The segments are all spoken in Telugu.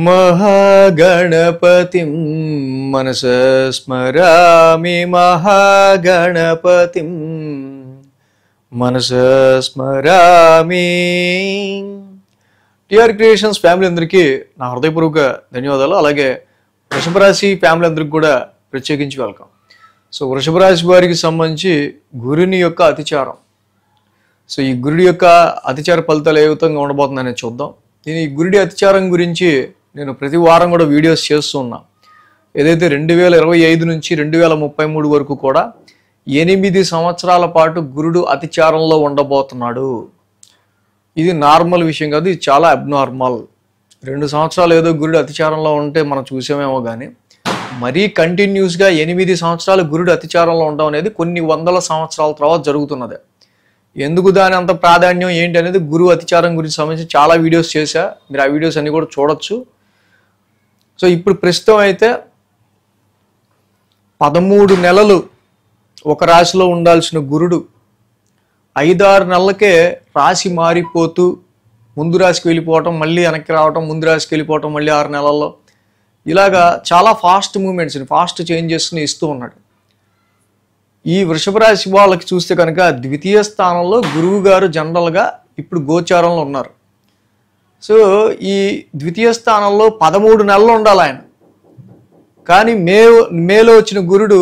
महागणपतिं मनसा स्मरामि महागणपतिं మనసా స్మరామి. టిఆర్ క్రియేషన్స్ ఫ్యామిలీ అందరికీ నా హృదయపూర్వక ధన్యవాదాలు. అలాగే వృషభ రాశి ఫ్యామిలీ అందరికి కూడా ప్రత్యేకించి వెల్కమ్. సో వృషభ రాశి వారికి సంబంధించి గురుని యొక్క అతిచారం, సో ఈ గురుడి యొక్క అతిచార ఫలితాలు ఏ విధంగా ఉండబోతుందనేది చూద్దాం. నేను ఈ గురుడి అతిచారం గురించి నేను ప్రతి వారం కూడా వీడియోస్ చేస్తూ ఉన్నా. ఏదైతే 2025 నుంచి 2033 వరకు కూడా 8 సంవత్సరాల పాటు గురుడు అతిచారంలో ఉండబోతున్నాడు. ఇది నార్మల్ విషయం కాదు, ఇది చాలా అబ్నార్మల్. 2 సంవత్సరాలు ఏదో గురుడు అతిచారంలో ఉంటే మనం చూసామేమో కానీ మరీ కంటిన్యూస్గా 8 సంవత్సరాలు గురుడు అతిచారంలో ఉండడం అనేది కొన్ని వందల సంవత్సరాల తర్వాత జరుగుతున్నది. ఎందుకు దాని అంత ప్రాధాన్యం ఏంటి అనేది గురువు అతిచారం గురించి సంబంధించి చాలా వీడియోస్ చేశా, మీరు ఆ వీడియోస్ అన్ని కూడా చూడొచ్చు. సో ఇప్పుడు ప్రస్తుతం అయితే 13 నెలలు ఒక రాశిలో ఉండాల్సిన గురుడు 5-6 నెలలకే రాశి మారిపోతూ ముందు రాశికి వెళ్ళిపోవటం, మళ్ళీ వెనక్కి రావటం, ముందు రాశికి వెళ్ళిపోవటం, మళ్ళీ 6 నెలల్లో ఇలాగా చాలా ఫాస్ట్ మూమెంట్స్ని, ఫాస్ట్ చేంజెస్ని ఇస్తూ ఉన్నాడు. ఈ వృషభ రాశి వాళ్ళకి చూస్తే కనుక ద్వితీయ స్థానంలో గురువు గారు జనరల్గా ఇప్పుడు గోచారంలో ఉన్నారు. సో ఈ ద్వితీయ స్థానంలో 13 నెలలు ఉండాలి ఆయన. కానీ మేలో వచ్చిన గురుడు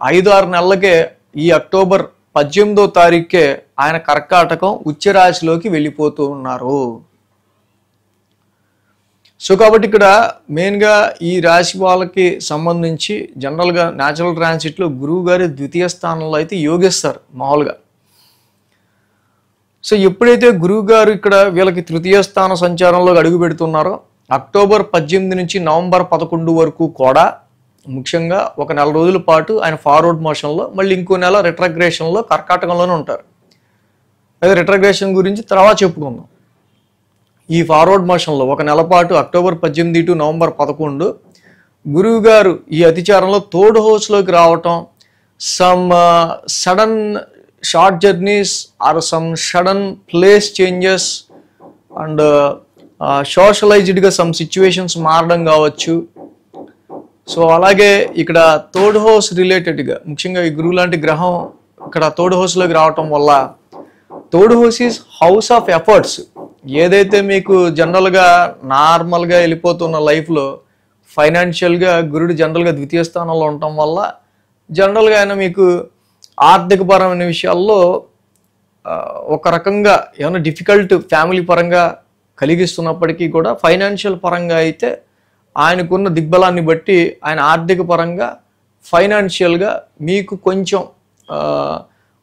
5-6 నెలలకే ఈ అక్టోబర్ 18వ తారీఖుకే ఆయన కర్కాటకం ఉచ్చరాశిలోకి వెళ్ళిపోతూ ఉన్నారు. సో కాబట్టి ఇక్కడ మెయిన్గా ఈ రాశి వాళ్ళకి సంబంధించి జనరల్గా న్యాచురల్ ట్రాన్సిట్లో గురువు గారి ద్వితీయ స్థానంలో అయితే యోగిస్తారు మామూలుగా. సో ఎప్పుడైతే గురువు గారు ఇక్కడ వీళ్ళకి తృతీయ స్థాన సంచారంలో అడుగు పెడుతున్నారో అక్టోబర్ 18 నుంచి నవంబర్ 11 వరకు కూడా ముఖ్యంగా ఒక 4 రోజుల పాటు ఆయన ఫార్వర్డ్ మోషన్లో, మళ్ళీ ఇంకో నెల రిట్రగ్రేషన్లో కర్కాటకంలోనే ఉంటారు. అదే రిట్రగ్రేషన్ గురించి తర్వాత చెప్పుకుందాం. ఈ ఫార్వర్డ్ మోషన్లో ఒక నెల పాటు అక్టోబర్ 18 టు నవంబర్ 11 గురువు గారు ఈ అతిచారంలో థర్డ్ హౌస్లోకి రావటం, some sudden short journeys or some sudden place changes and సోషలైజ్డ్గా సమ్ సిచ్యువేషన్స్ మారడం కావచ్చు. సో అలాగే ఇక్కడ థర్డ్ హౌస్ రిలేటెడ్గా ముఖ్యంగా ఈ గురువు లాంటి గ్రహం ఇక్కడ థర్డ్ హౌస్లోకి రావటం వల్ల, third house is house of efforts. ఏదైతే మీకు జనరల్గా నార్మల్గా వెళ్ళిపోతున్న లైఫ్లో ఫైనాన్షియల్గా గురుడు జనరల్గా ద్వితీయ స్థానంలో ఉండటం వల్ల జనరల్గా ఆయన మీకు ఆర్థికపరమైన విషయాల్లో ఒక రకంగా ఏమైనా డిఫికల్ట్ ఫ్యామిలీ పరంగా కలిగిస్తున్నప్పటికీ కూడా ఫైనాన్షియల్ పరంగా అయితే ఆయనకున్న దిగ్బలాన్ని బట్టి ఆయన ఆర్థిక పరంగా ఫైనాన్షియల్గా మీకు కొంచెం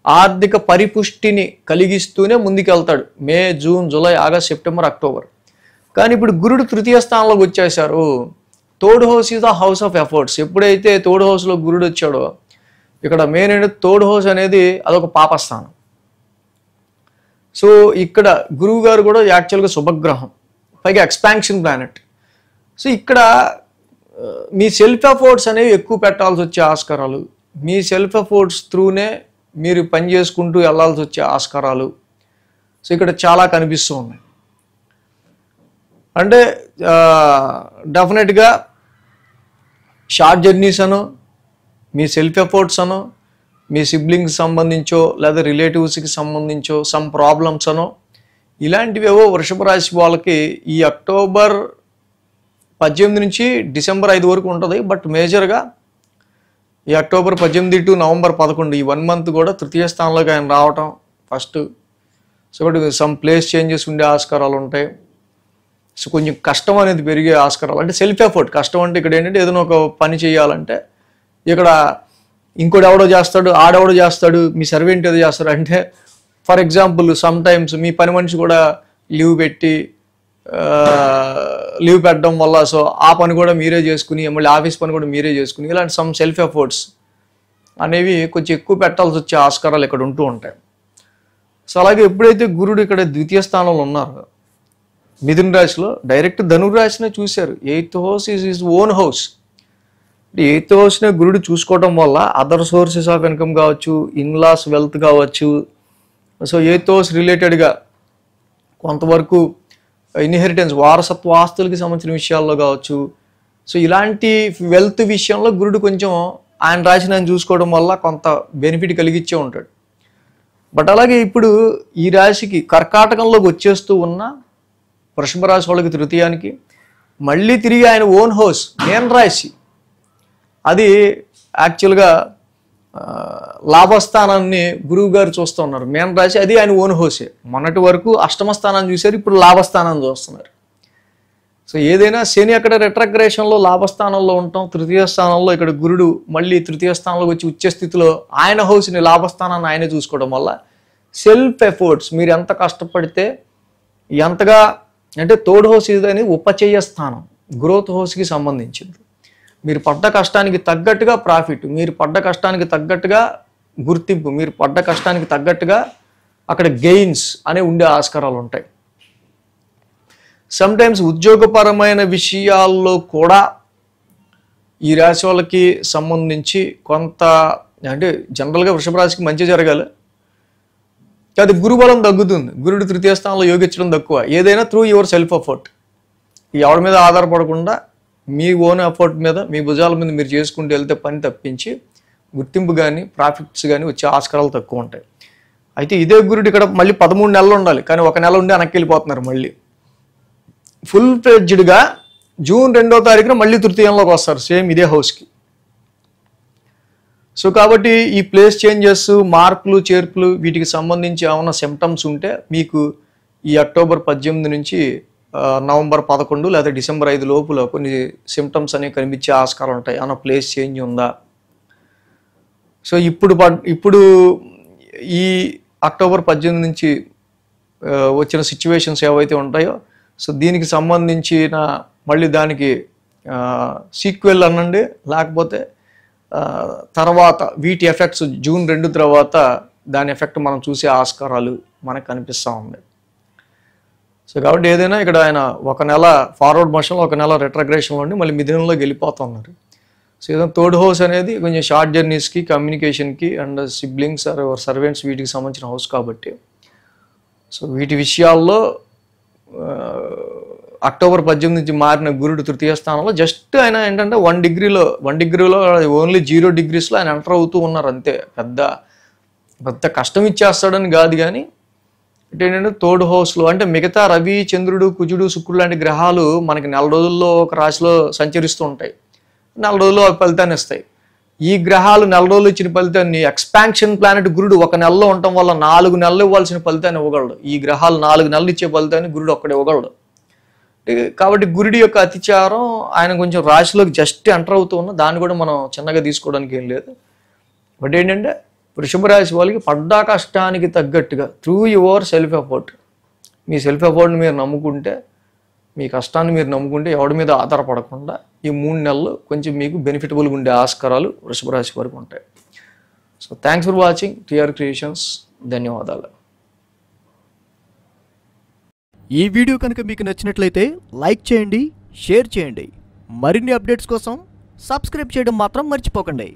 ఆర్థిక పరిపుష్టిని కలిగిస్తూనే ముందుకెళ్తాడు. May, June, July, August, September, October. కానీ ఇప్పుడు గురుడు తృతీయ స్థానంలోకి వచ్చేసారు. Third house is the house of efforts. ఎప్పుడైతే థర్డ్ హౌస్లో గురుడు వచ్చాడో ఇక్కడ మెయిన్ అనేది థర్డ్ హౌస్ అనేది అదొక పాపస్థానం. సో ఇక్కడ గురువు గారు కూడా యాక్చువల్గా శుభగ్రహం, పైగా ఎక్స్పాన్షన్ ప్లానెట్. సో ఇక్కడ మీ సెల్ఫ్ ఎఫర్ట్స్ అనేవి ఎక్కువ పెట్టాల్సి వచ్చే ఆస్కారాలు, మీ సెల్ఫ్ ఎఫర్ట్స్ త్రూనే మీరు పని చేసుకుంటూ వెళ్ళాల్సి వచ్చే ఆస్కారాలు సో ఇక్కడ చాలా కనిపిస్తూ ఉన్నాయి. అంటే డెఫినెట్గా షార్ట్ జర్నీస్ అనో, మీ సెల్ఫ్ ఎఫర్ట్స్ అనో, మీ సిబ్లింగ్స్ సంబంధించో లేదా రిలేటివ్స్కి సంబంధించో సమ్ ప్రాబ్లమ్స్ అనో ఇలాంటివేవో వృషభ రాశి వాళ్ళకి ఈ అక్టోబర్ 18 నుంచి డిసెంబర్ 5 వరకు ఉంటుంది. బట్ మేజర్గా ఈ అక్టోబర్ 18 టు నవంబర్ 11 ఈ 1 మంత్ కూడా తృతీయ స్థానంలోకి ఆయన రావటం ఫస్ట్. సో ఒకటి సమ్ ప్లేస్ చేంజెస్ ఉండే ఆస్కారాలు ఉంటాయి. సో కొంచెం కష్టం అనేది పెరిగే ఆస్కారాలు, అంటే సెల్ఫ్ ఎఫర్ట్. కష్టం అంటే ఇక్కడ ఏంటంటే ఏదైనా ఒక పని చేయాలంటే ఇక్కడ ఇంకోటి ఎవడో చేస్తాడు, ఆడెవడో చేస్తాడు, మీ సర్వెంట్ ఏదో చేస్తాడు. అంటే ఫర్ ఎగ్జాంపుల్ సమ్ టైమ్స్ మీ పని మనిషి కూడా లీవ్ పెట్టడం వల్ల సో ఆ పని కూడా మీరే చేసుకుని, మళ్ళీ ఆఫీస్ పని కూడా మీరే చేసుకుని, ఇలాంటి సమ్ సెల్ఫ్ ఎఫర్ట్స్ అనేవి కొంచెం ఎక్కువ పెట్టాల్సి వచ్చే ఆస్కారాలు ఇక్కడ ఉంటూ ఉంటాయి. సో అలాగే ఎప్పుడైతే గురుడు ఇక్కడ ద్వితీయ స్థానంలో ఉన్నారో మిథున రాశిలో డైరెక్ట్ ధనుర్రాశినే చూశారు. 8th house is his own house. 8th హౌస్నే గురుడు చూసుకోవడం వల్ల అదర్ సోర్సెస్ ఆఫ్ ఇన్కమ్ కావచ్చు, ఇన్లాస్ వెల్త్ కావచ్చు. సో 8th హౌస్ రిలేటెడ్గా కొంతవరకు ఇన్హెరిటెన్స్ వారసత్వ ఆస్తులకి సంబంధించిన విషయాల్లో కావచ్చు. సో ఇలాంటి వెల్త్ విషయంలో గురుడు కొంచెం ఆయన రాశిని ఆయన చూసుకోవడం వల్ల కొంత బెనిఫిట్ కలిగించే ఉంటాడు. బట్ అలాగే ఇప్పుడు ఈ రాశికి కర్కాటకంలోకి వచ్చేస్తూ ఉన్న వృషభ రాశి వాళ్ళకి తృతీయానికి మళ్ళీ తిరిగి ఆయన ఓన్ హౌస్ మీన రాశి, అది యాక్చువల్గా లాభస్థానాన్ని గురువు గారు చూస్తూ ఉన్నారు. మీన రాశి అది ఆయన ఓన్ హౌసే. మొన్నటి వరకు అష్టమ స్థానాన్ని చూశారు, ఇప్పుడు లాభస్థానాన్ని చూస్తున్నారు. సో ఏదైనా శని అక్కడ రెట్రగ్రేషన్లో లాభస్థానంలో ఉంటాం, తృతీయ స్థానంలో ఇక్కడ గురుడు మళ్ళీ తృతీయ స్థానంలోకి వచ్చి ఉచ్చ స్థితిలో ఆయన హౌస్ని లాభస్థానాన్ని ఆయనే చూసుకోవడం వల్ల సెల్ఫ్ ఎఫర్ట్స్ మీరు ఎంత కష్టపడితే ఎంతగా, అంటే థర్డ్ హౌస్ ఇదని ఉపచయ స్థానం గ్రోత్ హౌస్కి సంబంధించింది. మీరు పడ్డ కష్టానికి తగ్గట్టుగా ప్రాఫిట్, మీరు పడ్డ కష్టానికి తగ్గట్టుగా గుర్తింపు, మీరు పడ్డ కష్టానికి తగ్గట్టుగా అక్కడ గెయిన్స్ అనే ఉండే ఆస్కారాలు ఉంటాయి. సమ్టైమ్స్ ఉద్యోగపరమైన విషయాల్లో కూడా ఈ రాశి వాళ్ళకి సంబంధించి కొంత, అంటే జనరల్గా వృషభ రాశికి మంచి జరగాలి, అది గురుబలం తగ్గుతుంది. గురుడు తృతీయ స్థానంలో యోగించడం తక్కువ. ఏదైనా త్రూ యువర్ సెల్ఫ్ ఎఫర్ట్, ఎవరి మీద ఆధారపడకుండా మీ ఓన్ ఎఫర్ట్ మీద మీ భుజాల మీద మీరు చేసుకుంటూ వెళ్తే పని తప్పించి గుర్తింపు కానీ ప్రాఫిట్స్ కానీ వచ్చే ఆస్కారాలు తక్కువ ఉంటాయి. అయితే ఇదే గురుడు ఇక్కడ మళ్ళీ 13 నెలలు ఉండాలి, కానీ 1 నెల ఉండి వెనక్కి వెళ్ళిపోతున్నారు. మళ్ళీ ఫుల్ ఫ్లెడ్జ్డ్గా జూన్ 2వ తారీఖున మళ్ళీ తృతీయంలోకి వస్తారు సేమ్ ఇదే హౌస్కి. సో కాబట్టి ఈ ప్లేస్ చేంజెస్, మార్పులు చేర్పులు వీటికి సంబంధించి ఏమైనా సిమ్టమ్స్ ఉంటే మీకు ఈ అక్టోబర్ 18 నుంచి నవంబర్ 11 లేదా డిసెంబర్ 5 లోపల కొన్ని సిమ్టమ్స్ అనేవి కనిపించే ఆస్కారం ఉంటాయి. ఏమైనా ప్లేస్ చేంజ్ ఉందా. సో ఇప్పుడు ఈ అక్టోబర్ 18 నుంచి వచ్చిన సిచ్యువేషన్స్ ఏవైతే ఉంటాయో, సో దీనికి సంబంధించిన మళ్ళీ దానికి సీక్వెల్ అనండి, లేకపోతే తర్వాత వీటి ఎఫెక్ట్స్ జూన్ 2 తర్వాత దాని ఎఫెక్ట్ మనం చూసే ఆస్కారాలు మనకు కనిపిస్తూ ఉంది. సో కాబట్టి ఏదైనా ఇక్కడ ఆయన 1 నెల ఫార్వర్డ్ మోషన్లో, 1 నెల రెట్రగ్రేషన్లో ఉండి మళ్ళీ మిథునంలోకి వెళ్ళిపోతున్నారు. సో ఏదైనా థర్డ్ హౌస్ అనేది కొంచెం షార్ట్ జర్నీస్కి, కమ్యూనికేషన్కి అండ్ సిబ్లింగ్స్ ఆర్ సర్వెంట్స్ వీటికి సంబంధించిన హౌస్ కాబట్టి, సో వీటి విషయాల్లో అక్టోబర్ 18 నుంచి మారిన గురుడు తృతీయ స్థానంలో జస్ట్ ఆయన ఏంటంటే 1 డిగ్రీలో ఓన్లీ 0 డిగ్రీస్లో ఆయన ఎంటర్ అవుతూ ఉన్నారు అంతే. పెద్ద కష్టం ఇచ్చేస్తాడని కాదు, కానీ ఏంటంటే థర్డ్ హౌస్లో అంటే మిగతా రవి, చంద్రుడు, కుజుడు, శుక్రుడు లాంటి గ్రహాలు మనకి 4 రోజుల్లో ఒక రాశిలో సంచరిస్తూ ఉంటాయి, 4 రోజుల్లో ఫలితాన్ని ఇస్తాయి. ఈ గ్రహాలు 4 రోజులు ఇచ్చిన ఫలితాన్ని ఎక్స్పాన్షన్ ప్లానెట్ గురుడు 1 నెలలో ఉండటం వల్ల 4 నెలలు ఇవ్వాల్సిన ఫలితాన్ని ఇవ్వగలడు. ఈ గ్రహాలు 4 నెలలు ఇచ్చే ఫలితాన్ని గురుడు ఒక్కడే ఇవ్వగలడు. కాబట్టి గురుడి యొక్క అతిచారం ఆయన కొంచెం రాశిలోకి జస్ట్ ఎంటర్ అవుతూ ఉన్న దాన్ని కూడా మనం చిన్నగా తీసుకోవడానికి ఏం లేదు. బట్ ఏంటంటే వృషభ రాశి వాళ్ళకి పడ్డా కష్టానికి తగ్గట్టుగా త్రూ యువర్ సెల్ఫ్ ఎఫర్ట్, మీ సెల్ఫ్ ఎఫర్ట్ని మీరు నమ్ముకుంటే, మీ కష్టాన్ని మీరు నమ్ముకుంటే, ఎవరి మీద ఆధారపడకుండా ఈ 3 నెలలు కొంచెం మీకు బెనిఫిటబుల్గా ఉండే ఆస్కారాలు వృషభ రాశి వరకు ఉంటాయి. So thanks for watching TR creations. ధన్యవాదాలు. ఈ వీడియో కనుక మీకు నచ్చినట్లయితే లైక్ చేయండి, షేర్ చేయండి. మరిన్ని అప్డేట్స్ కోసం సబ్స్క్రైబ్ చేయడం మాత్రం మర్చిపోకండి.